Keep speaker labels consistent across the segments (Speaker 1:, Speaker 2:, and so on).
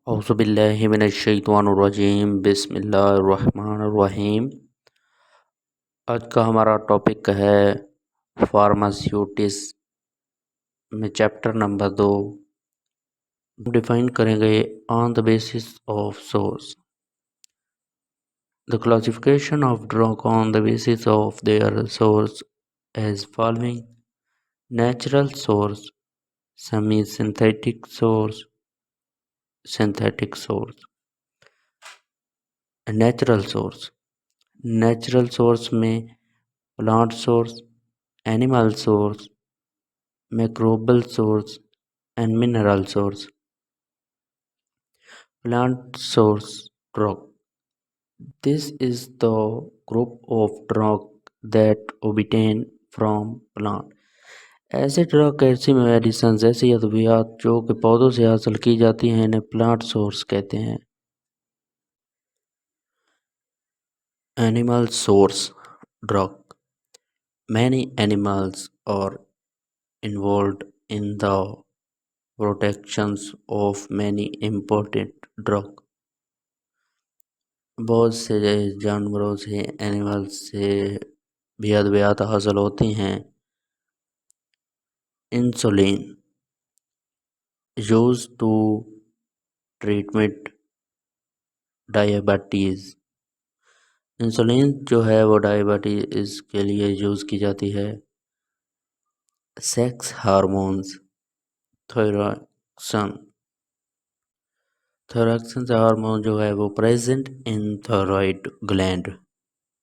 Speaker 1: औज़ुबिल्लाहि मिनश्शैतानिर्रजीम बिस्मिल्लाहिर्रहमानिर्रहीम। आज का हमारा टॉपिक है फार्मास्यूटिक्स में चैप्टर नंबर 2। डिफाइन करेंगे on the basis of source. The classification of drug on the basis of their source as following: natural source, semi synthetic source, synthetic source. Natural source, natural source में plant source, animal source, microbial source and mineral source. Plant source drug. This is the group of drug that obtain from plant. ऐसे drug, ऐसी medicine, ऐसी अद्वियात जो कि पौधों से हासिल की जाती हैं इन्हें प्लांट सोर्स कहते हैं। Animal source drug. Many animals are involved in the protections of many important drug. बहुत से जानवरों से, एनिमल्स से भी अद्वियात हासिल होती हैं। Insulin use to treatment diabetes. Insulin जो है वो डायबिटीज़ के लिए यूज़ की जाती है। Sex hormones, thyroxine. Thyroxine hormone जो है वो प्रेजेंट इन थायरॉइड ग्लैंड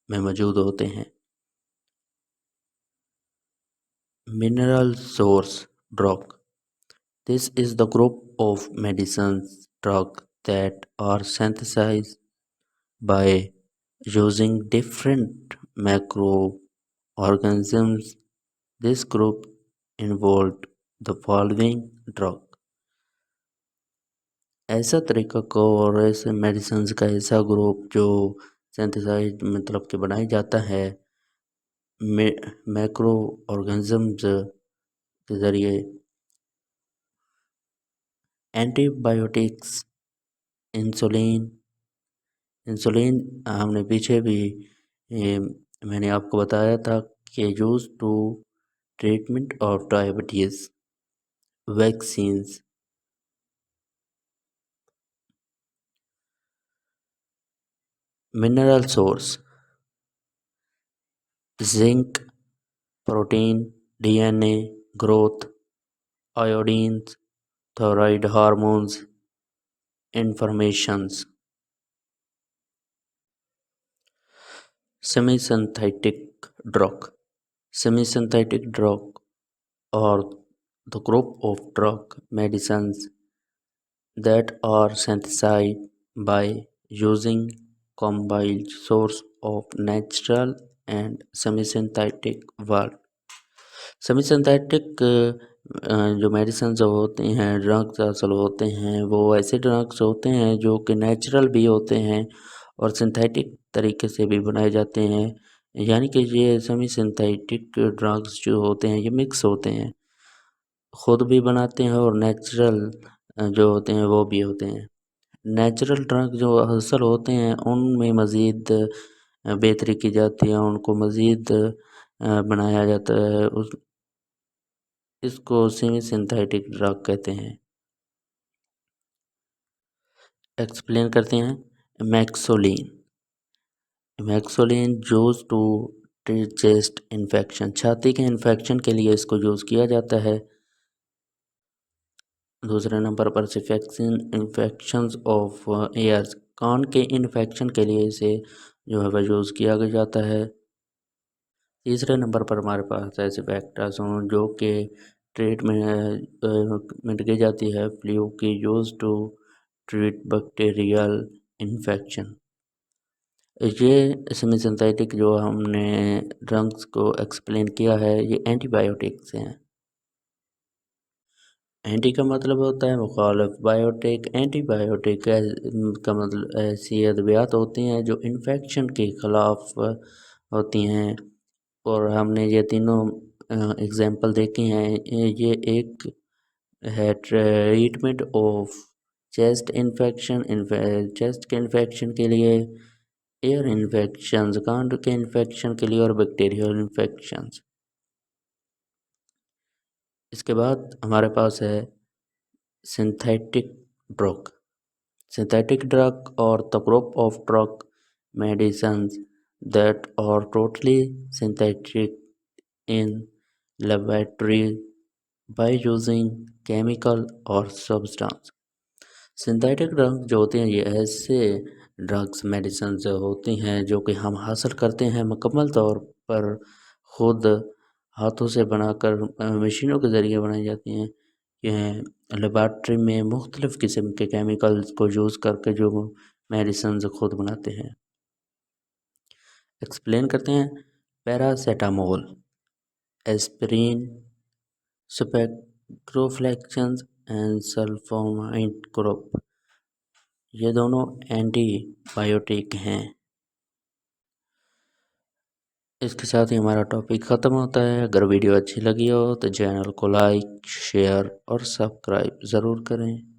Speaker 1: में मौजूद होते हैं। Mineral source drug. This is the group of medicines drug that are synthesized by using different microorganisms. This group involved the following drug. ऐसा तरीका को और ऐसे मेडिसिन का ऐसा ग्रुप जो सिंथेसाइज मतलब कि बनाया जाता है मैक्रो ऑर्गेनिजम्स के ज़रिए। Antibiotics, insulin. इंसुलिन हमने पीछे भी मैंने आपको बताया था कि use to treatment of diabetes. Vaccines, mineral source, zinc, protein, DNA, growth, iodines, thyroid hormones, informations. Semi synthetic drug. Semi synthetic drug और the group of drug medicines that are synthesized by using combined source of natural and semi-synthetic world. Semi-synthetic जो medicine जो होते हैं, drugs असल होते हैं, वो ऐसे ड्रग्स होते हैं जो कि नेचुरल भी होते हैं और सिंथेटिक तरीके से भी बनाए जाते हैं। यानी कि ये सेमी सिंथेटिक ड्रग्स जो होते हैं ये मिक्स होते हैं, ख़ुद भी बनाते हैं और नेचुरल जो होते हैं वो भी होते हैं। नेचुरल ड्रग जो हासिल होते हैं उनमें मज़ीद बेहतरी की जाती है, उनको मज़ीद बनाया जाता है। इसको सेमी सिंथेटिक ड्रग कहते हैं। एक्सप्लेन करते हैं। मैक्सोलिन. मैक्सोलिन use to treat chest infection. छाती के इन्फेक्शन के लिए इसको यूज़ किया जाता है। दूसरे नंबर पर इन्फेक्शंस ऑफ एयर्स. कान के इन्फेक्शन के लिए इसे जो है वह यूज़ किया जाता है। तीसरे नंबर पर हमारे पास ऐसे फैक्टर्स हों जो कि ट्रीटमेंट की जाती है फ्लू की, use to treat bacterial infection. ये सेमी सिंथेटिक जो हमने ड्रग्स को एक्सप्लेन किया है ये एंटीबायोटिक्स हैं। एंटी का मतलब होता है मुखालिफ, बायोटिक एंटीबायोटिक का मतलब ऐसी अद्वियात होती हैं जो इन्फेक्शन के ख़िलाफ़ होती हैं। और हमने ये तीनों एग्जांपल देखे हैं। ये एक है ट्रीटमेंट ऑफ चेस्ट के इन्फेक्शन के लिए, एयर इन्फेक्शंस, कांड के इन्फेक्शन के लिए और बैक्टीरियल इन्फेक्शंस। इसके बाद हमारे पास है synthetic drug. Synthetic drug or the group of drug medicines that are totally synthetic in laboratory by using chemical or substance। Synthetic drug जो होते हैं ये ऐसे ड्रग्स मेडिसिन जो होती हैं जो कि हम हासिल करते हैं मुकम्मल तौर पर खुद हाथों से बनाकर मशीनों के ज़रिए बनाई जाती हैं। यह लेबॉर्ट्री में मुख्तलिफ़ किस्म के केमिकल्स को यूज़ करके जो मेडिसिन खुद बनाते हैं। एक्सप्लेन करते हैं। पैरासीटामोल, एस्पिरिन, स्पेक्ट्रोफ्लेक्शंस एंड सल्फोनामाइड ग्रुप, ये दोनों एंटीबायोटिक हैं। इसके साथ ही हमारा टॉपिक ख़त्म होता है। अगर वीडियो अच्छी लगी हो तो चैनल को लाइक, शेयर और सब्सक्राइब ज़रूर करें।